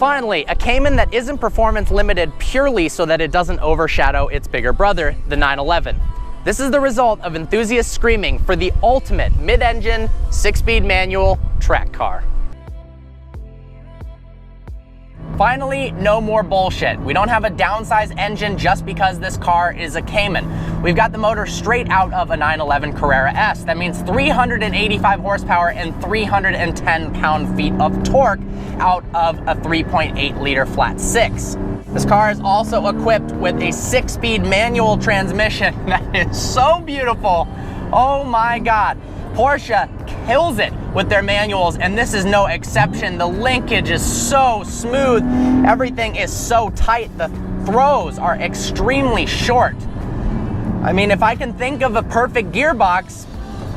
Finally, a Cayman that isn't performance limited purely so that it doesn't overshadow its bigger brother, the 911. This is the result of enthusiasts screaming for the ultimate mid-engine, 6-speed manual track car. Finally, no more bullshit. We don't have a downsized engine just because this car is a Cayman. We've got the motor straight out of a 911 Carrera S. That means 385 horsepower and 310 pound-feet of torque out of a 3.8 liter flat six. This car is also equipped with a 6-speed manual transmission that is so beautiful. Oh my God. Porsche kills it with their manuals, and this is no exception. The linkage is so smooth. Everything is so tight. The throws are extremely short. I mean, if I can think of a perfect gearbox,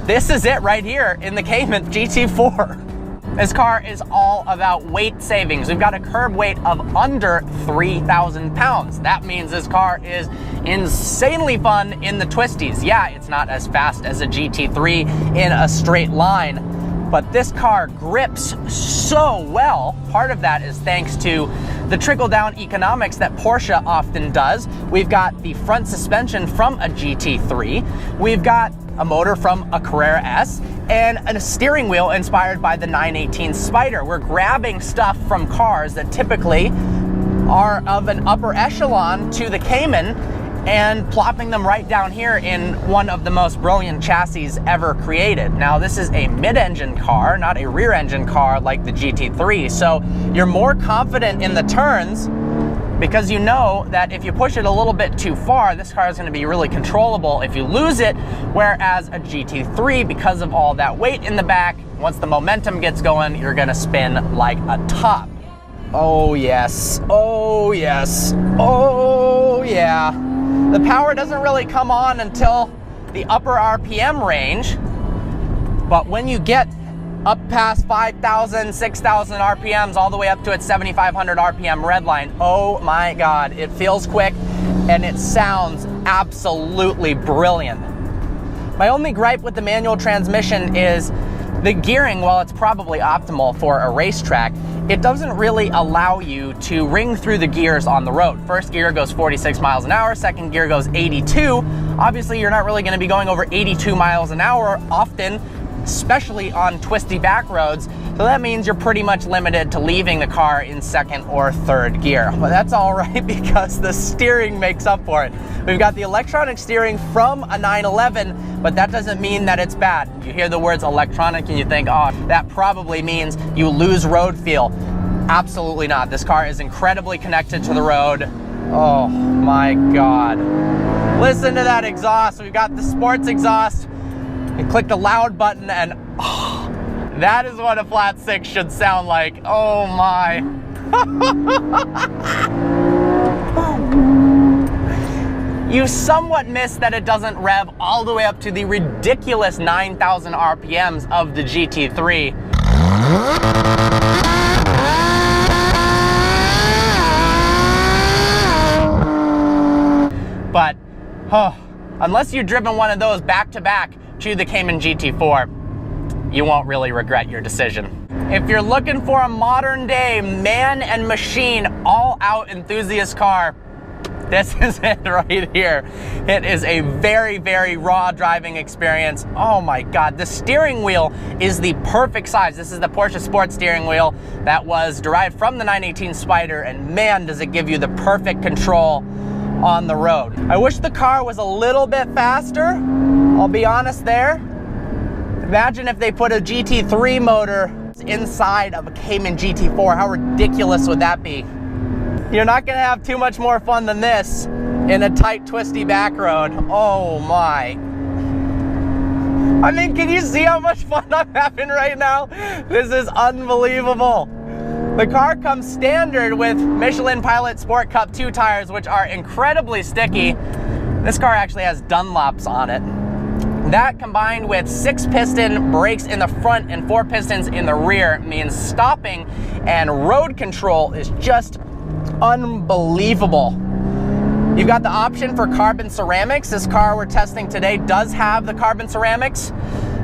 this is it right here in the Cayman GT4. This car is all about weight savings. We've got a curb weight of under 3,000 pounds. That means this car is insanely fun in the twisties. Yeah, it's not as fast as a GT3 in a straight line, but this car grips so well. Part of that is thanks to the trickle-down economics that Porsche often does. We've got the front suspension from a GT3. We've got a motor from a Carrera S, and a steering wheel inspired by the 918 Spider. We're grabbing stuff from cars that typically are of an upper echelon to the Cayman and plopping them right down here in one of the most brilliant chassis ever created. Now, this is a mid-engine car, not a rear-engine car like the GT3, so you're more confident in the turns because you know that if you push it a little bit too far, this car is going to be really controllable if you lose it, whereas a GT3, because of all that weight in the back, once the momentum gets going, you're going to spin like a top. Oh yes, oh yes, oh yeah. The power doesn't really come on until the upper RPM range, but when you get up past 5,000, 6,000 RPMs, all the way up to its 7,500 RPM redline, oh my God, it feels quick and it sounds absolutely brilliant. My only gripe with the manual transmission is the gearing. While it's probably optimal for a racetrack, it doesn't really allow you to ring through the gears on the road. First gear goes 46 miles an hour, second gear goes 82. Obviously, you're not really gonna be going over 82 miles an hour often, especially on twisty back roads. So that means you're pretty much limited to leaving the car in second or third gear. But that's all right because the steering makes up for it. We've got the electronic steering from a 911, but that doesn't mean that it's bad. You hear the words electronic and you think, oh, that probably means you lose road feel. Absolutely not. This car is incredibly connected to the road. Oh my God. Listen to that exhaust. We've got the sports exhaust. And click the loud button and oh, that is what a flat six should sound like. Oh my. You somewhat miss that it doesn't rev all the way up to the ridiculous 9,000 RPMs of the GT3. But unless you've driven one of those back to back to the Cayman GT4, you won't really regret your decision. If you're looking for a modern day man and machine all out enthusiast car, this is it right here. It is a very, very raw driving experience. Oh my God, the steering wheel is the perfect size. This is the Porsche Sport steering wheel that was derived from the 918 Spider, and man, does it give you the perfect control on the road. I wish the car was a little bit faster. I'll be honest there. Imagine if they put a GT3 motor inside of a Cayman GT4. How ridiculous would that be? You're not gonna have too much more fun than this in a tight, twisty back road. Oh my. I mean, can you see how much fun I'm having right now? This is unbelievable. The car comes standard with Michelin Pilot Sport Cup 2 tires, which are incredibly sticky. This car actually has Dunlops on it. That combined with 6-piston brakes in the front and 4 pistons in the rear means stopping and road control is just unbelievable. You've got the option for carbon ceramics. This car we're testing today does have the carbon ceramics.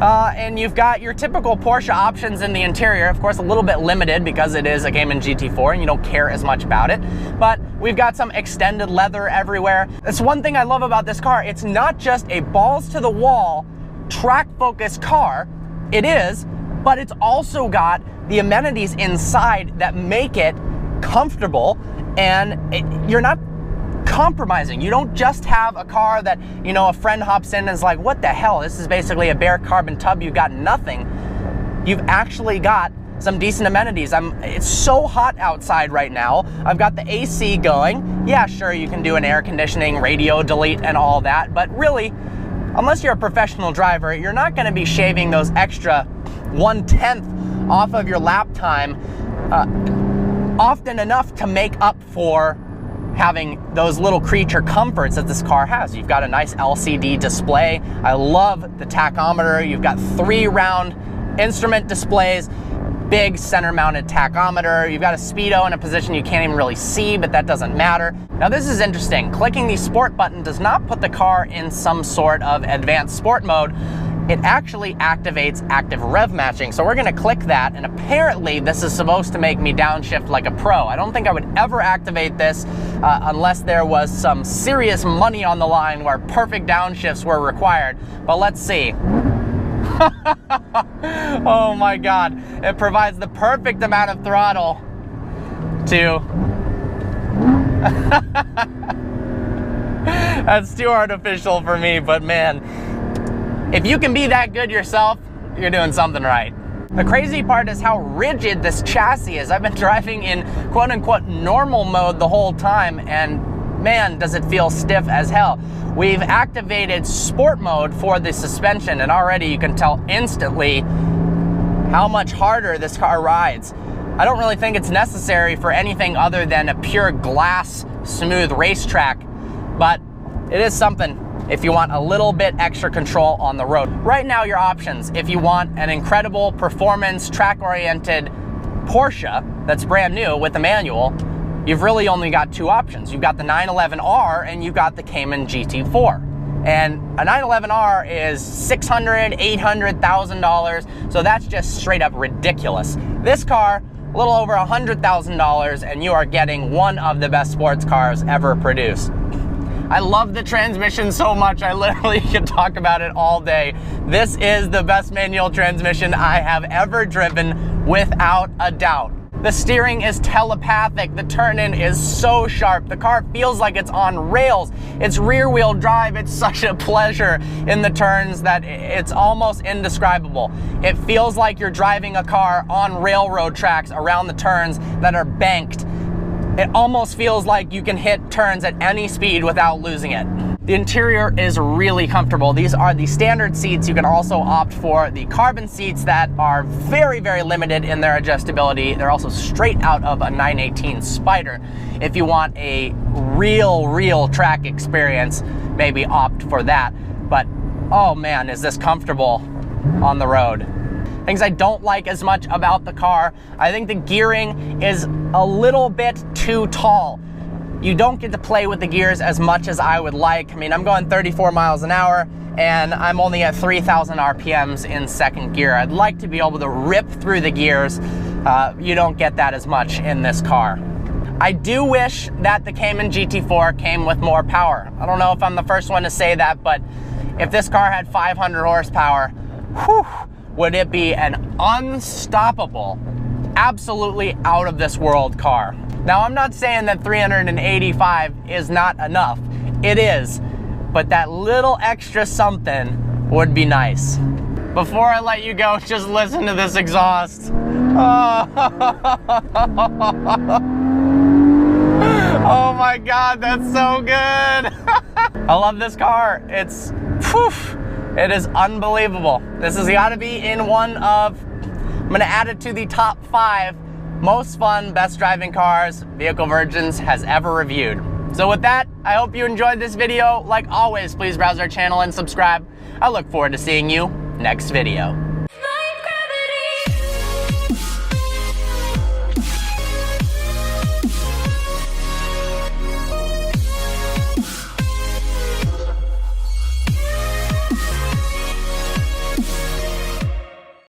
And you've got your typical Porsche options in the interior, of course a little bit limited because it is a Cayman GT4 and you don't care as much about it, but we've got some extended leather everywhere. That's one thing I love about this car. It's not just a balls to the wall, track focused car. It is, but it's also got the amenities inside that make it comfortable, and you're not compromising. You don't just have a car that, you know, a friend hops in and is like, what the hell, this is basically a bare carbon tub, you got nothing. You've actually got some decent amenities. It's so hot outside right now. I've got the AC going. Yeah, sure, you can do an air conditioning, radio delete and all that, but really, unless you're a professional driver, you're not gonna be shaving those extra 1/10 off of your lap time often enough to make up for having those little creature comforts that this car has. You've got a nice LCD display. I love the tachometer. You've got 3 round instrument displays, big center mounted tachometer. You've got a speedo in a position you can't even really see, but that doesn't matter. Now this is interesting. Clicking the sport button does not put the car in some sort of advanced sport mode. It actually activates active rev matching. So we're gonna click that, and apparently this is supposed to make me downshift like a pro. I don't think I would ever activate this unless there was some serious money on the line where perfect downshifts were required, but let's see. Oh my God, it provides the perfect amount of throttle to... That's too artificial for me, but man, if you can be that good yourself, you're doing something right. The crazy part is how rigid this chassis is. I've been driving in quote unquote normal mode the whole time, and man, does it feel stiff as hell. We've activated sport mode for the suspension, and already you can tell instantly how much harder this car rides. I don't really think it's necessary for anything other than a pure glass smooth racetrack, but it is something if you want a little bit extra control on the road. Right now, your options, if you want an incredible performance, track-oriented Porsche that's brand new with a manual, you've really only got 2 options. You've got the 911R and you've got the Cayman GT4. And a 911R is $600,000, $800,000, so that's just straight up ridiculous. This car, a little over $100,000, and you are getting one of the best sports cars ever produced. I love the transmission so much, I literally could talk about it all day. This is the best manual transmission I have ever driven, without a doubt. The steering is telepathic, the turn-in is so sharp, the car feels like it's on rails. It's rear-wheel drive, it's such a pleasure in the turns that it's almost indescribable. It feels like you're driving a car on railroad tracks around the turns that are banked. It almost feels like you can hit turns at any speed without losing it. The interior is really comfortable. These are the standard seats. You can also opt for the carbon seats that are very, very limited in their adjustability. They're also straight out of a 918 Spider. If you want a real track experience, maybe opt for that. But oh man, is this comfortable on the road. Things I don't like as much about the car, I think the gearing is a little bit too tall. You don't get to play with the gears as much as I would like. I mean, I'm going 34 miles an hour and I'm only at 3,000 RPMs in second gear. I'd like to be able to rip through the gears. You don't get that as much in this car. I do wish that the Cayman GT4 came with more power. I don't know if I'm the first one to say that, but if this car had 500 horsepower, whew, would it be an unstoppable, absolutely out of this world car. Now, I'm not saying that 385 is not enough. It is, but that little extra something would be nice. Before I let you go, just listen to this exhaust. Oh, oh my God, that's so good. I love this car. It's, poof. It is unbelievable. This has got to be in one of, I'm going to add it to the top 5 most fun, best driving cars Vehicle Virgins has ever reviewed. So with that, I hope you enjoyed this video. Like always, please browse our channel and subscribe. I look forward to seeing you next video.